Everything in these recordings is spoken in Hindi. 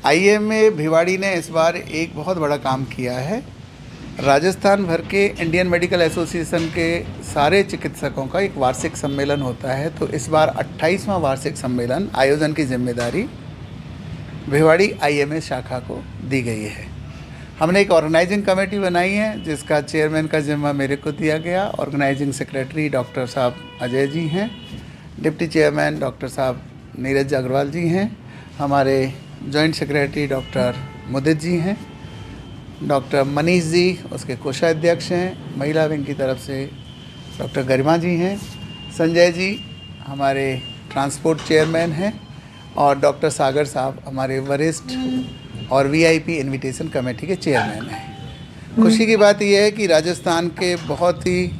आईएमए भिवाड़ी ने इस बार एक बहुत बड़ा काम किया है। राजस्थान भर के इंडियन मेडिकल एसोसिएशन के सारे चिकित्सकों का एक वार्षिक सम्मेलन होता है, तो इस बार 28वां वार्षिक सम्मेलन आयोजन की जिम्मेदारी भिवाड़ी आईएमए शाखा को दी गई है। हमने एक ऑर्गेनाइजिंग कमेटी बनाई है जिसका चेयरमैन का जिम्मा मेरे को दिया गया। ऑर्गेनाइजिंग सेक्रेटरी डॉक्टर साहब अजय जी हैं, डिप्टी चेयरमैन डॉक्टर साहब नीरज अग्रवाल जी हैं, हमारे जॉइंट सेक्रेटरी डॉक्टर मुदित जी हैं, डॉक्टर मनीष जी उसके कोषाध्यक्ष हैं, महिला विंग की तरफ से डॉक्टर गरिमा जी हैं, संजय जी हमारे ट्रांसपोर्ट चेयरमैन हैं और डॉक्टर सागर साहब हमारे वरिष्ठ और वीआईपी इनविटेशन कमेटी के चेयरमैन हैं। खुशी की बात यह है कि राजस्थान के बहुत ही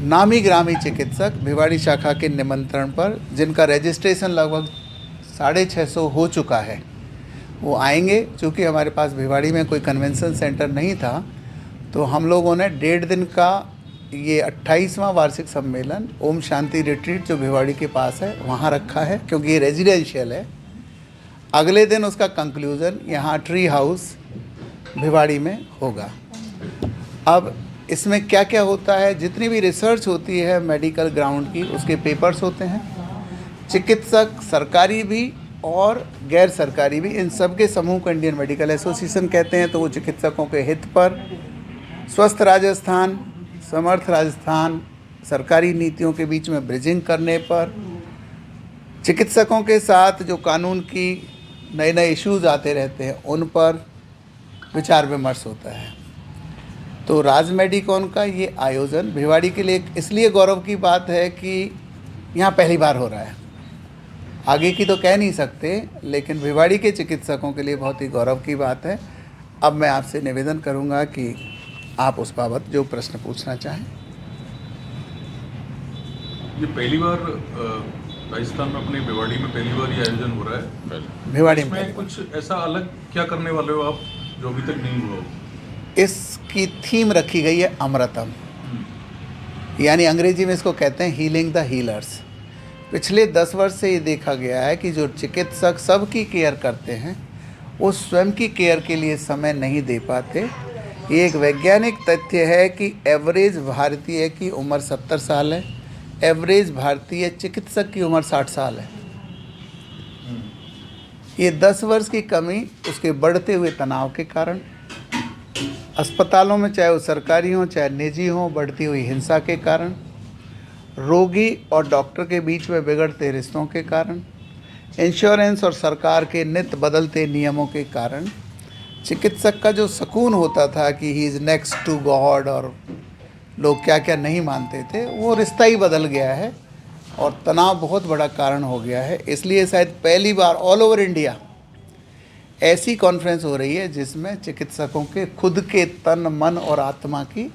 नामी ग्रामी चिकित्सक भिवाड़ी शाखा के निमंत्रण पर, जिनका रजिस्ट्रेशन लगभग 650 हो चुका है, वो आएंगे। चूँकि हमारे पास भिवाड़ी में कोई कन्वेंशन सेंटर नहीं था, तो हम लोगों ने 1.5 दिन का ये 28वां वार्षिक सम्मेलन ओम शांति रिट्रीट जो भिवाड़ी के पास है वहाँ रखा है, क्योंकि ये रेजिडेंशियल है। अगले दिन उसका कंक्लूज़न यहाँ ट्री हाउस भिवाड़ी में होगा। अब इसमें क्या क्या होता है, जितनी भी रिसर्च होती है मेडिकल ग्राउंड की, उसके पेपर्स होते हैं। चिकित्सक सरकारी भी और गैर सरकारी भी, इन सब के समूह को इंडियन मेडिकल एसोसिएशन कहते हैं। तो वो चिकित्सकों के हित पर, स्वस्थ राजस्थान, समर्थ राजस्थान, सरकारी नीतियों के बीच में ब्रिजिंग करने पर, चिकित्सकों के साथ जो कानून की नए नए इश्यूज आते रहते हैं उन पर विचार विमर्श होता है। तो राज मेडिकॉन का ये आयोजन भिवाड़ी के लिए इसलिए गौरव की बात है कि यहाँ पहली बार हो रहा है। आगे की तो कह नहीं सकते, लेकिन भिवाड़ी के चिकित्सकों के लिए बहुत ही गौरव की बात है। अब मैं आपसे निवेदन करूँगा कि आप उस बाबत जो प्रश्न पूछना चाहें। ये पहली बार राजस्थान में, अपनी भिवाड़ी में पहली बार ये आयोजन हो रहा है। भिवाड़ी में कुछ ऐसा अलग क्या करने वाले हो आप जो अभी तक नहीं हुआ? इसकी थीम रखी गई है अमृतम, यानी अंग्रेजी में इसको कहते हैं हीलिंग द हीलर्स। पिछले 10 वर्ष से ये देखा गया है कि जो चिकित्सक सबकी केयर करते हैं वो स्वयं की केयर के लिए समय नहीं दे पाते। ये एक वैज्ञानिक तथ्य है कि एवरेज भारतीय की उम्र 70 साल है, एवरेज भारतीय चिकित्सक की उम्र 60 साल है। ये 10 वर्ष की कमी उसके बढ़ते हुए तनाव के कारण, अस्पतालों में चाहे वो सरकारी हों चाहे निजी हों, बढ़ती हुई हिंसा के कारण, रोगी और डॉक्टर के बीच में बिगड़ते रिश्तों के कारण, इंश्योरेंस और सरकार के नित्य बदलते नियमों के कारण, चिकित्सक का जो सुकून होता था कि he is next to God और लोग क्या क्या नहीं मानते थे, वो रिश्ता ही बदल गया है और तनाव बहुत बड़ा कारण हो गया है। इसलिए शायद पहली बार ऑल ओवर इंडिया ऐसी कॉन्फ्रेंस हो रही है जिसमें चिकित्सकों के खुद के तन, मन और आत्मा की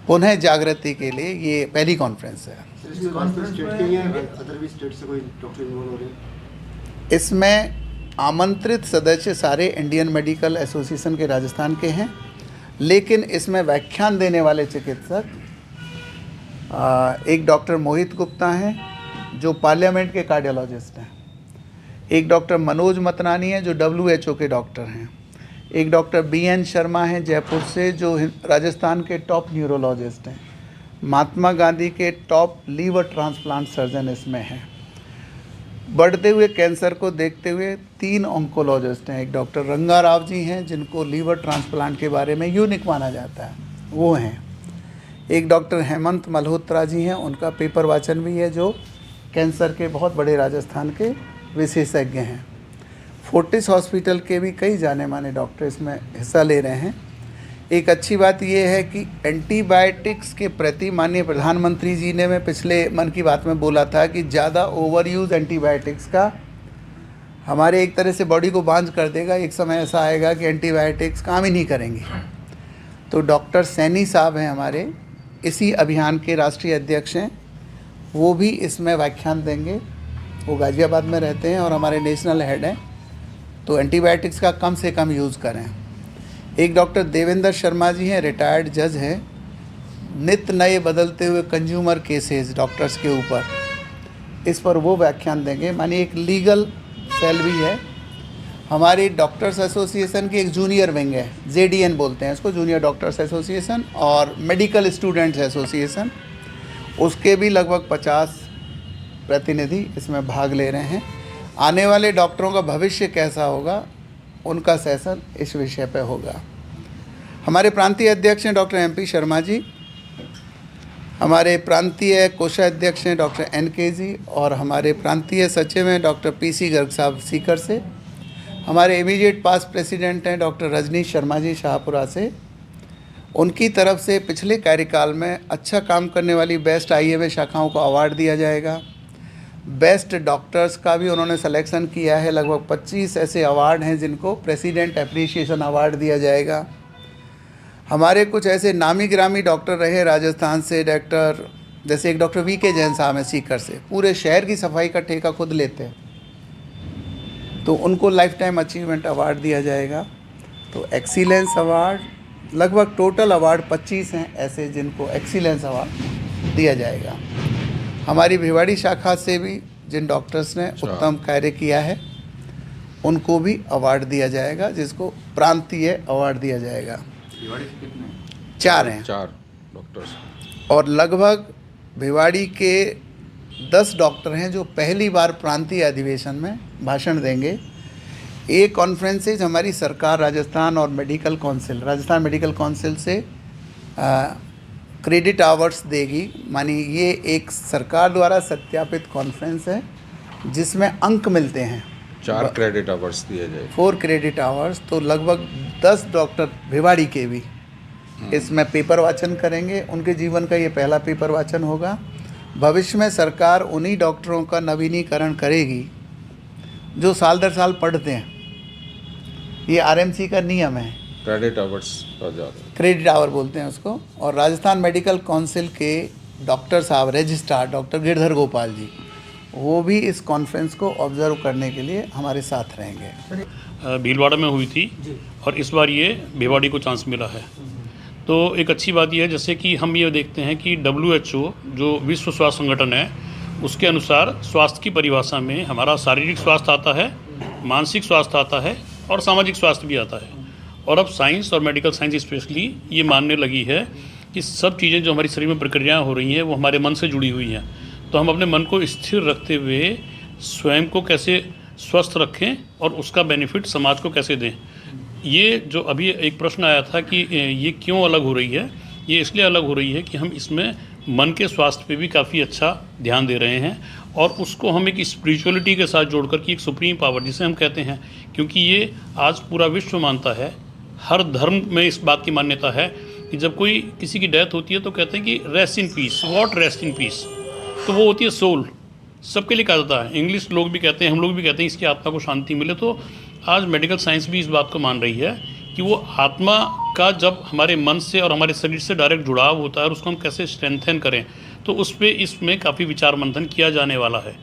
पुनः जागृति के लिए ये पहली कॉन्फ्रेंस है। इसमें आमंत्रित सदस्य सारे इंडियन मेडिकल एसोसिएशन के राजस्थान के हैं, लेकिन इसमें व्याख्यान देने वाले चिकित्सक एक डॉक्टर मोहित गुप्ता हैं जो पार्लियामेंट के कार्डियोलॉजिस्ट हैं, एक डॉक्टर मनोज मतनानी हैं जो WHO के डॉक्टर हैं, एक डॉक्टर BN शर्मा हैं जयपुर से जो राजस्थान के टॉप न्यूरोलॉजिस्ट हैं, महात्मा गांधी के टॉप लीवर ट्रांसप्लांट सर्जन इसमें हैं। बढ़ते हुए कैंसर को देखते हुए 3 ऑन्कोलॉजिस्ट हैं, एक डॉक्टर रंगा राव जी हैं जिनको लीवर ट्रांसप्लांट के बारे में यूनिक माना जाता है, वो हैं, एक डॉक्टर हेमंत मल्होत्रा जी हैं, उनका पेपर वाचन भी है, जो कैंसर के बहुत बड़े राजस्थान के विशेषज्ञ हैं। फोर्टिस हॉस्पिटल के भी कई जाने माने डॉक्टर इसमें हिस्सा ले रहे हैं। एक अच्छी बात यह है कि एंटीबायोटिक्स के प्रति माननीय प्रधानमंत्री जी ने, मैं पिछले मन की बात में बोला था कि ज़्यादा ओवर यूज़ एंटीबायोटिक्स का हमारे एक तरह से बॉडी को बांझ कर देगा। एक समय ऐसा आएगा कि एंटीबायोटिक्स काम ही नहीं करेंगी। तो डॉक्टर सैनी साहब हैं हमारे, इसी अभियान के राष्ट्रीय अध्यक्ष हैं, वो भी इसमें व्याख्यान देंगे। वो गाज़ियाबाद में रहते हैं और हमारे नेशनल हेड हैं, तो एंटीबायोटिक्स का कम से कम यूज़ करें। एक डॉक्टर देवेंद्र शर्मा जी हैं, रिटायर्ड जज हैं, नित्य नए बदलते हुए कंज्यूमर केसेस डॉक्टर्स के ऊपर, इस पर वो व्याख्यान देंगे। मानिए एक लीगल सेल भी है। हमारी डॉक्टर्स एसोसिएशन की एक जूनियर विंग है, JDN बोलते हैं इसको, जूनियर डॉक्टर्स एसोसिएशन, और मेडिकल स्टूडेंट्स एसोसिएशन, उसके भी लगभग 50 प्रतिनिधि इसमें भाग ले रहे हैं। आने वाले डॉक्टरों का भविष्य कैसा होगा, उनका सेशन इस विषय पे होगा। हमारे प्रांतीय अध्यक्ष हैं डॉक्टर MP शर्मा जी, हमारे प्रांतीय कोषाध्यक्ष हैं डॉक्टर NK जी, और हमारे प्रांतीय सचिव हैं डॉक्टर PC गर्ग साहब सीकर से। हमारे इमीडिएट पास प्रेसिडेंट हैं डॉक्टर रजनीश शर्मा जी शाहपुरा से। उनकी तरफ से पिछले कार्यकाल में अच्छा काम करने वाली बेस्ट IMA शाखाओं को अवार्ड दिया जाएगा। बेस्ट डॉक्टर्स का भी उन्होंने सिलेक्शन किया है। लगभग 25 ऐसे अवार्ड हैं जिनको प्रेसिडेंट एप्रिसिएशन अवार्ड दिया जाएगा। हमारे कुछ ऐसे नामी ग्रामी डॉक्टर रहे राजस्थान से, डॉक्टर जैसे एक डॉक्टर VK जैन साहब हैं सीकर से, पूरे शहर की सफाई का ठेका खुद लेते हैं, तो उनको लाइफ टाइम अचीवमेंट अवार्ड दिया जाएगा। तो एक्सीलेंस अवार्ड लगभग टोटल अवार्ड 25 हैं ऐसे जिनको एक्सीलेंस अवार्ड दिया जाएगा। हमारी भिवाड़ी शाखा से भी जिन डॉक्टर्स ने उत्तम कार्य किया है उनको भी अवार्ड दिया जाएगा, जिसको प्रांतीय अवार्ड दिया जाएगा। भिवाड़ी से कितने? 4 हैं, 4 डॉक्टर्स। और लगभग भिवाड़ी के 10 डॉक्टर हैं जो पहली बार प्रांतीय अधिवेशन में भाषण देंगे। एक कॉन्फ्रेंसेज हमारी सरकार राजस्थान और medical council, Rajasthan medical council से क्रेडिट आवर्स देगी। मानी ये एक सरकार द्वारा सत्यापित कॉन्फ्रेंस है जिसमें अंक मिलते हैं। 4 क्रेडिट आवर्स दिए जाए, 4 क्रेडिट आवर्स। तो लगभग 10 डॉक्टर भिवाड़ी के भी इसमें पेपर वाचन करेंगे। उनके जीवन का ये पहला पेपर वाचन होगा। भविष्य में सरकार उन्हीं डॉक्टरों का नवीनीकरण करेगी जो साल दर साल पढ़ते हैं। ये RMC का नियम है, क्रेडिट आवर्स का ज़्यादा, क्रेडिट आवर बोलते हैं उसको। और राजस्थान मेडिकल काउंसिल के डॉक्टर साहब रजिस्ट्रार डॉक्टर गिरधर गोपाल जी, वो भी इस कॉन्फ्रेंस को ऑब्जर्व करने के लिए हमारे साथ रहेंगे। भीलवाड़ा में हुई थी और इस बार ये भिवाड़ी को चांस मिला है, तो एक अच्छी बात यह है जैसे कि हम ये देखते हैं कि WHO जो विश्व स्वास्थ्य संगठन है उसके अनुसार स्वास्थ्य की परिभाषा में हमारा शारीरिक स्वास्थ्य आता है, मानसिक स्वास्थ्य आता है और सामाजिक स्वास्थ्य भी आता है। और अब साइंस और मेडिकल साइंस स्पेशली ये मानने लगी है कि सब चीज़ें जो हमारी शरीर में प्रक्रियाएँ हो रही हैं वो हमारे मन से जुड़ी हुई हैं। तो हम अपने मन को स्थिर रखते हुए स्वयं को कैसे स्वस्थ रखें और उसका बेनिफिट समाज को कैसे दें। ये जो अभी एक प्रश्न आया था कि ये क्यों अलग हो रही है, ये इसलिए अलग हो रही है कि हम इसमें मन के स्वास्थ्य पे भी काफ़ी अच्छा ध्यान दे रहे हैं और उसको हम एक स्पिरिचुअलिटी के साथ जोड़कर कि एक सुप्रीम पावर जिसे हम कहते हैं, क्योंकि ये आज पूरा विश्व मानता है, हर धर्म में इस बात की मान्यता है कि जब कोई किसी की डेथ होती है तो कहते हैं कि rest in peace. What rest in peace? तो वो होती है सोल। सबके लिए कहा जाता है, इंग्लिश लोग भी कहते हैं, हम लोग भी कहते हैं इसकी आत्मा को शांति मिले। तो आज मेडिकल साइंस भी इस बात को मान रही है कि वो आत्मा का जब हमारे मन से और हमारे शरीर से डायरेक्ट जुड़ाव होता है और उसको हम कैसे स्ट्रेंथन करें, तो उस पर इसमें काफ़ी विचार मंथन किया जाने वाला है।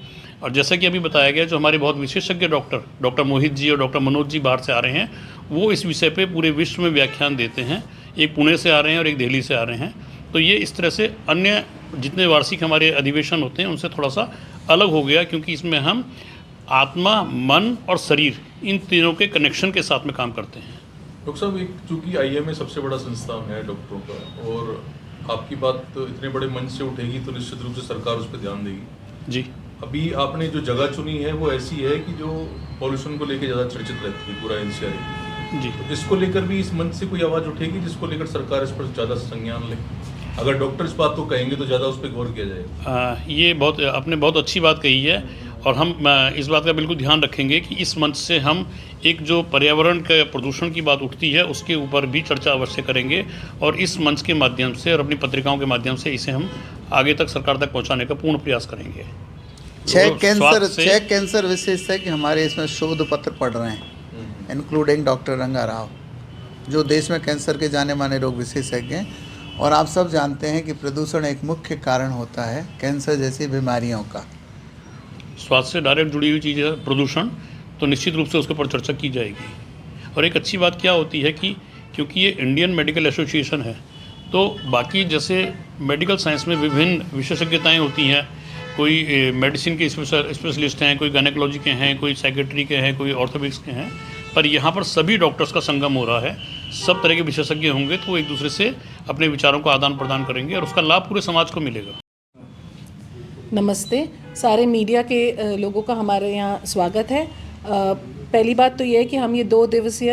और जैसा कि अभी बताया गया, जो हमारे बहुत विशेषज्ञ डॉक्टर मोहित जी और डॉक्टर मनोज जी बाहर से आ रहे हैं, वो इस विषय पे पूरे विश्व में व्याख्यान देते हैं। एक पुणे से आ रहे हैं और एक दिल्ली से आ रहे हैं। तो ये इस तरह से अन्य जितने वार्षिक हमारे अधिवेशन होते हैं उनसे थोड़ा सा अलग हो गया, क्योंकि इसमें हम आत्मा, मन और शरीर इन तीनों के कनेक्शन के साथ में काम करते हैं। डॉक्टर साहब, एक चूँकि IMA सबसे बड़ा संस्थान है डॉक्टरों का, और आपकी बात तो इतने बड़े मंच से उठेगी तो निश्चित रूप से सरकार उस पर ध्यान देगी। जी, अभी आपने जो जगह चुनी है वो ऐसी है कि जो पॉल्यूशन को लेकर ज़्यादा चर्चित रहती है पूरा NCR। जी, तो इसको लेकर भी इस मंच से कोई आवाज़ उठेगी जिसको लेकर सरकार इस पर ज़्यादा संज्ञान ले? अगर डॉक्टर इस बात को कहेंगे तो ज़्यादा उस पर गौर किया जाएगा। ये आपने बहुत अच्छी बात कही है और हम इस बात का बिल्कुल ध्यान रखेंगे कि इस मंच से हम एक जो पर्यावरण के प्रदूषण की बात उठती है उसके ऊपर भी चर्चा अवश्य करेंगे और इस मंच के माध्यम से और अपनी पत्रिकाओं के माध्यम से इसे हम आगे तक सरकार तक पहुंचाने का पूर्ण प्रयास करेंगे। 6 कैंसर विशेषज्ञ हमारे इसमें शोध पत्र पढ़ रहे हैं, इंक्लूडिंग डॉक्टर रंगा राव, जो देश में कैंसर के जाने माने रोग विशेषज्ञ हैं। और आप सब जानते हैं कि प्रदूषण एक मुख्य कारण होता है कैंसर जैसी बीमारियों का। स्वास्थ्य से डायरेक्ट जुड़ी हुई चीज़ है प्रदूषण, तो निश्चित रूप से उसके ऊपर चर्चा की जाएगी। और एक अच्छी बात क्या होती है कि क्योंकि ये इंडियन मेडिकल एसोसिएशन है, तो बाकी जैसे मेडिकल साइंस में विभिन्न विशेषज्ञताएं होती हैं, कोई मेडिसिन के स्पेशलिस्ट हैं, कोई गायनेकोलॉजी के हैं, कोई साइकेट्री के हैं, कोई ऑर्थोपेडिक्स के हैं, पर यहाँ पर सभी डॉक्टर्स का संगम हो रहा है। सब तरह के विशेषज्ञ होंगे तो वो एक दूसरे से अपने विचारों का आदान प्रदान करेंगे और उसका लाभ पूरे समाज को मिलेगा। नमस्ते, सारे मीडिया के लोगों का हमारे यहाँ स्वागत है। पहली बात तो ये है कि हम ये 2 दिवसीय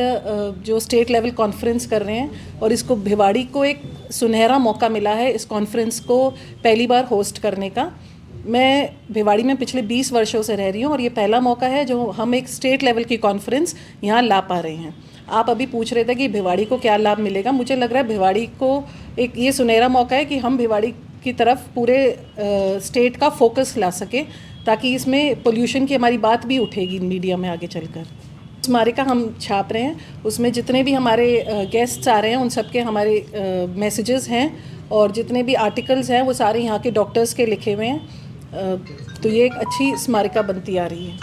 जो स्टेट लेवल कॉन्फ्रेंस कर रहे हैं और इसको भिवाड़ी को एक सुनहरा मौका मिला है इस कॉन्फ्रेंस को पहली बार होस्ट करने का। मैं भिवाड़ी में पिछले 20 वर्षों से रह रही हूँ और ये पहला मौका है जो हम एक स्टेट लेवल की कॉन्फ्रेंस यहाँ ला पा रहे हैं। आप अभी पूछ रहे थे कि भिवाड़ी को क्या लाभ मिलेगा। मुझे लग रहा है भिवाड़ी को एक ये सुनहरा मौका है कि हम भिवाड़ी की तरफ पूरे स्टेट का फोकस ला सके, ताकि इसमें पोल्यूशन की हमारी बात भी उठेगी मीडिया में आगे चलकर। स्मारिका हम छाप रहे हैं, उसमें जितने भी हमारे गेस्ट्स आ रहे हैं उन सब के हमारे मैसेजेस हैं और जितने भी आर्टिकल्स हैं वो सारे यहाँ के डॉक्टर्स के लिखे हुए हैं। तो ये एक अच्छी स्मारिका बनती आ रही है।